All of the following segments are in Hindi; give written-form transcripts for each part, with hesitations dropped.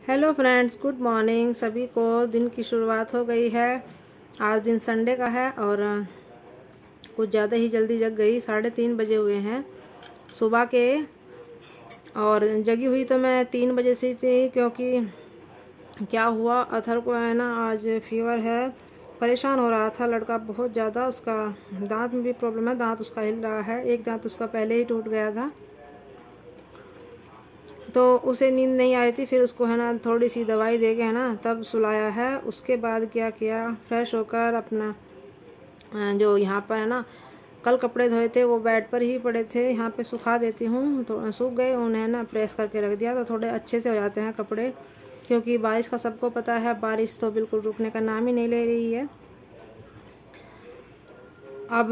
Hello friends, good morning. सभी को दिन की शुरुआत हो गई है। आज दिन संडे का है और कुछ ज़्यादा ही जल्दी जग गई। 3:30 बजे हुए हैं सुबह के। और जगी हुई तो मैं 3 बजे से थी, क्योंकि क्या हुआ, अथर को है ना आज फीवर है। परेशान हो रहा था लड़का बहुत ज़्यादा। उसका दांत में भी प्रॉब्लम है, दांत उसका हिल रहा है। एक दांत उसका पहले ही टूट गया था, तो उसे नींद नहीं आ रही थी। फिर उसको है ना थोड़ी सी दवाई दे के है ना तब सुलाया है। उसके बाद क्या किया, फ्रेश होकर अपना जो यहाँ पर है ना कल कपड़े धोए थे वो बेड पर ही पड़े थे, यहाँ पे सुखा देती हूँ। तो सूख गए, उन्हें ना प्रेस करके रख दिया तो थोड़े अच्छे से हो जाते हैं कपड़े। क्योंकि बारिश का सबको पता है, बारिश तो बिल्कुल रुकने का नाम ही नहीं ले रही है। अब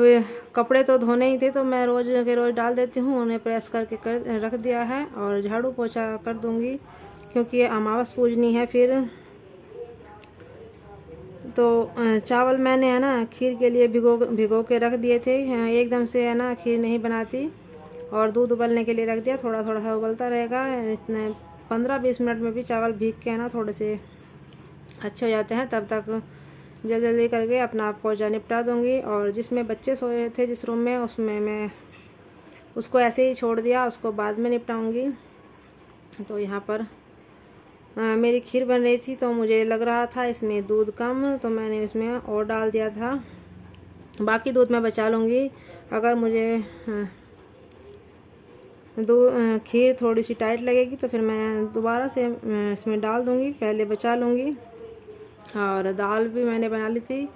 कपड़े तो धोने ही थे तो मैं रोज़ के रोज़ डाल देती हूँ, उन्हें प्रेस करके रख दिया है। और झाड़ू पोछा कर दूँगी, क्योंकि ये अमावस पूजनी है। फिर तो चावल मैंने है ना खीर के लिए भिगो के रख दिए थे। एकदम से है ना खीर नहीं बनाती, और दूध उबलने के लिए रख दिया। थोड़ा थोड़ा सा उबलता रहेगा। इतने 15-20 मिनट में भी चावल भीग के है ना थोड़े से अच्छे हो जाते हैं। तब तक जल्दी जल्दी करके अपना पोछा निपटा दूंगी। और जिसमें बच्चे सोए थे जिस रूम में, उसमें मैं उसको ऐसे ही छोड़ दिया, उसको बाद में निपटाऊंगी। तो यहाँ पर मेरी खीर बन रही थी, तो मुझे लग रहा था इसमें दूध कम, तो मैंने इसमें और डाल दिया था। बाकी दूध मैं बचा लूँगी। अगर मुझे खीर थोड़ी सी टाइट लगेगी तो फिर मैं दोबारा से इसमें डाल दूँगी, पहले बचा लूँगी। और दाल भी मैंने बना ली थी।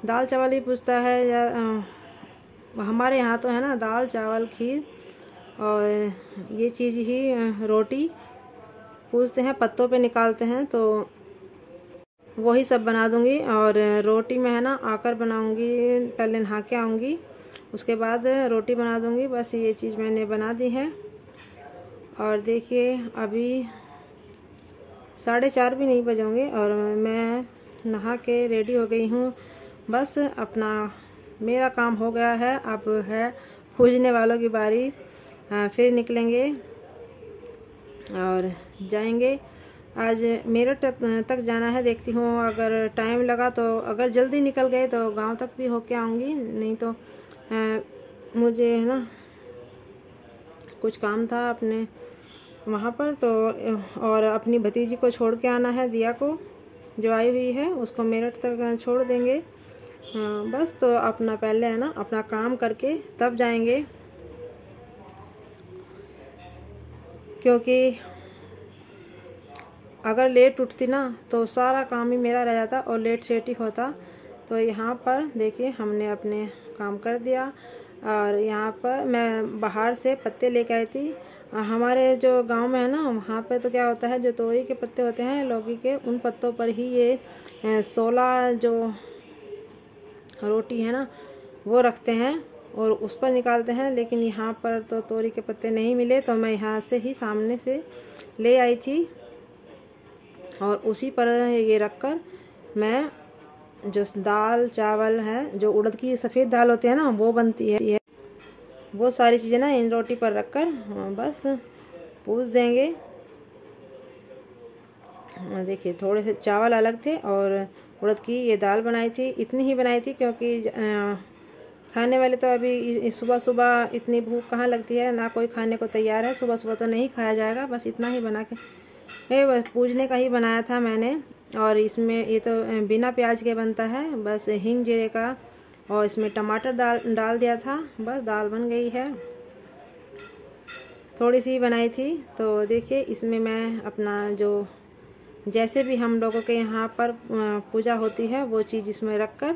दाल चावल ही पूछता है या हमारे यहाँ तो है ना दाल चावल खीर और ये चीज़ ही रोटी पूछते हैं, पत्तों पे निकालते हैं, तो वही सब बना दूंगी। और रोटी में है ना आकर बनाऊंगी, पहले नहा के आऊँगी, उसके बाद रोटी बना दूंगी। बस ये चीज़ मैंने बना दी है। और देखिए अभी 4:30 भी नहीं बजेंगे और मैं नहा के रेडी हो गई हूँ। बस अपना मेरा काम हो गया है, अब है पूजने वालों की बारी। फिर निकलेंगे और जाएंगे। आज मेरठ तक जाना है, देखती हूँ अगर टाइम लगा तो, अगर जल्दी निकल गए तो गांव तक भी होके आऊँगी, नहीं तो मुझे है ना कुछ काम था अपने वहाँ पर, तो और अपनी भतीजी को छोड़ के आना है, दिया को जो आई हुई है उसको मेरठ तक छोड़ देंगे। बस तो अपना पहले है ना अपना काम करके तब जाएंगे, क्योंकि अगर लेट उठती ना तो सारा काम ही मेरा रह जाता और लेट सेट ही होता। तो यहाँ पर देखिए हमने अपने काम कर दिया। और यहाँ पर मैं बाहर से पत्ते लेके आई थी। हमारे जो गांव में है ना, वहाँ पे तो क्या होता है, जो तोरी के पत्ते होते हैं लौकी के, उन पत्तों पर ही ये 16 जो रोटी है ना वो रखते हैं और उस पर निकालते हैं। लेकिन यहाँ पर तो तोरी के पत्ते नहीं मिले, तो मैं यहाँ से ही सामने से ले आई थी और उसी पर ये रखकर मैं जो दाल चावल है, जो उड़द की सफ़ेद दाल होती है ना वो बनती है, वो सारी चीज़ें ना इन रोटी पर रखकर बस पूज देंगे। देखिए थोड़े से चावल अलग थे और उड़द की ये दाल बनाई थी। इतनी ही बनाई थी क्योंकि खाने वाले तो अभी सुबह सुबह इतनी भूख कहाँ लगती है, ना कोई खाने को तैयार है। सुबह सुबह तो नहीं खाया जाएगा। बस इतना ही बना के बस पूजने का ही बनाया था मैंने। और इसमें ये तो बिना प्याज के बनता है, बस हींग जीरे का, और इसमें टमाटर डाल दिया था। बस दाल बन गई है, थोड़ी सी बनाई थी। तो देखिए इसमें मैं अपना जो जैसे भी हम लोगों के यहाँ पर पूजा होती है वो चीज़ इसमें रखकर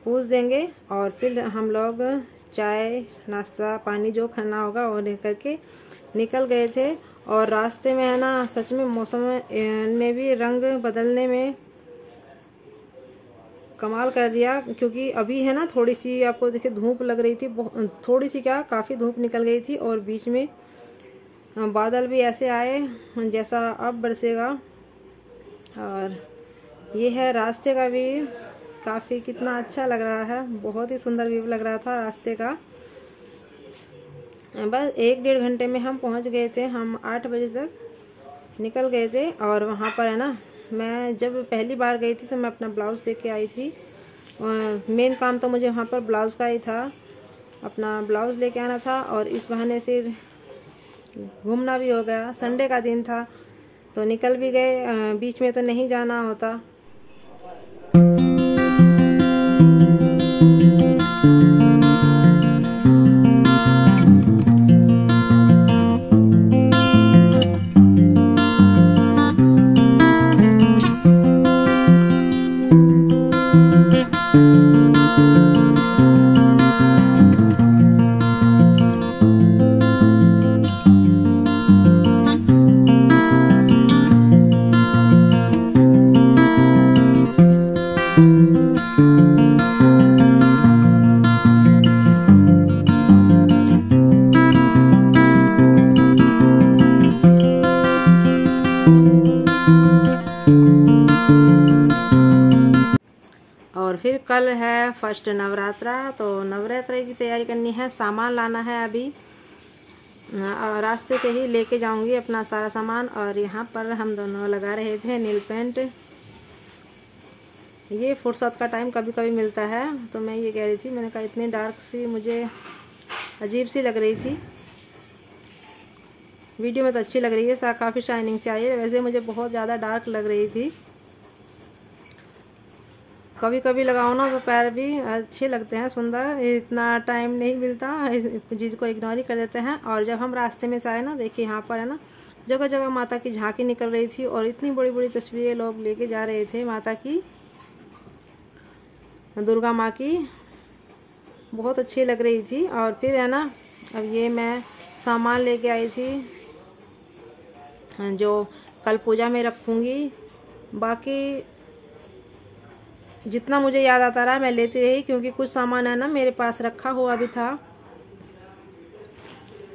पूज देंगे। और फिर हम लोग चाय नाश्ता पानी जो खाना होगा वो लेकर के निकल गए थे। और रास्ते में है ना सच में मौसम ने भी रंग बदलने में कमाल कर दिया, क्योंकि अभी है ना थोड़ी सी आपको देखिए धूप लग रही थी, थोड़ी सी क्या काफ़ी धूप निकल गई थी। और बीच में बादल भी ऐसे आए जैसा अब बरसेगा। और ये है रास्ते का भी काफ़ी कितना अच्छा लग रहा है, बहुत ही सुंदर व्यू लग रहा था रास्ते का। बस 1-1.5 घंटे में हम पहुंच गए थे। हम 8 बजे तक निकल गए थे। और वहाँ पर है ना, मैं जब पहली बार गई थी तो मैं अपना ब्लाउज़ दे के आई थी। मेन काम तो मुझे वहाँ पर ब्लाउज़ का ही था, अपना ब्लाउज़ लेके आना था। और इस बहाने से घूमना भी हो गया, संडे का दिन था तो निकल भी गए, बीच में तो नहीं जाना होता। और फिर कल है फर्स्ट नवरात्रा, तो नवरात्रि की तैयारी करनी है, सामान लाना है। अभी रास्ते से ही लेके जाऊंगी अपना सारा सामान। और यहाँ पर हम दोनों लगा रहे थे नील पेंट। ये फुर्सत का टाइम कभी कभी मिलता है, तो मैं ये कह रही थी, मैंने कहा इतनी डार्क सी मुझे अजीब सी लग रही थी, वीडियो में तो अच्छी लग रही है, काफ़ी शाइनिंग से आई है, वैसे मुझे बहुत ज़्यादा डार्क लग रही थी। कभी कभी लगाओ ना तो पैर भी अच्छे लगते हैं, सुंदर। इतना टाइम नहीं मिलता, इस चीज़ को इग्नोर ही कर देते हैं। और जब हम रास्ते में से आए ना, देखिए यहाँ पर है ना, जगह जगह माता की झांकी निकल रही थी और इतनी बड़ी बड़ी तस्वीरें लोग लेके जा रहे थे माता की, दुर्गा माँ की, बहुत अच्छी लग रही थी। और फिर है ना, अब ये मैं सामान लेके आई थी जो कल पूजा में रखूँगी। बाकी जितना मुझे याद आता रहा मैं लेती रही, क्योंकि कुछ सामान है ना मेरे पास रखा हुआ भी था।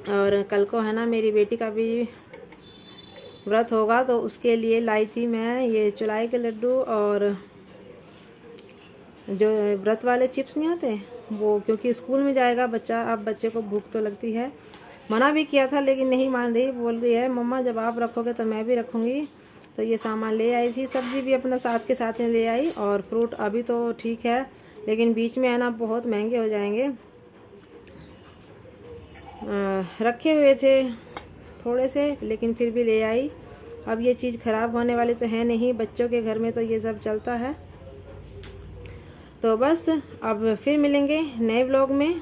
और कल को है ना मेरी बेटी का भी व्रत होगा, तो उसके लिए लाई थी मैं ये चुलाई के लड्डू और जो व्रत वाले चिप्स नहीं होते वो, क्योंकि स्कूल में जाएगा बच्चा, अब बच्चे को भूख तो लगती है। मना भी किया था लेकिन नहीं मान रही, बोल रही है मम्मा जब आप रखोगे तो मैं भी रखूँगी। तो ये सामान ले आई थी, सब्जी भी अपना साथ के साथ में ले आई। और फ्रूट अभी तो ठीक है, लेकिन बीच में है ना बहुत महंगे हो जाएंगे। रखे हुए थे थोड़े से, लेकिन फिर भी ले आई। अब ये चीज़ ख़राब होने वाली तो है नहीं, बच्चों के घर में तो ये सब चलता है। तो बस अब फिर मिलेंगे नए व्लॉग में।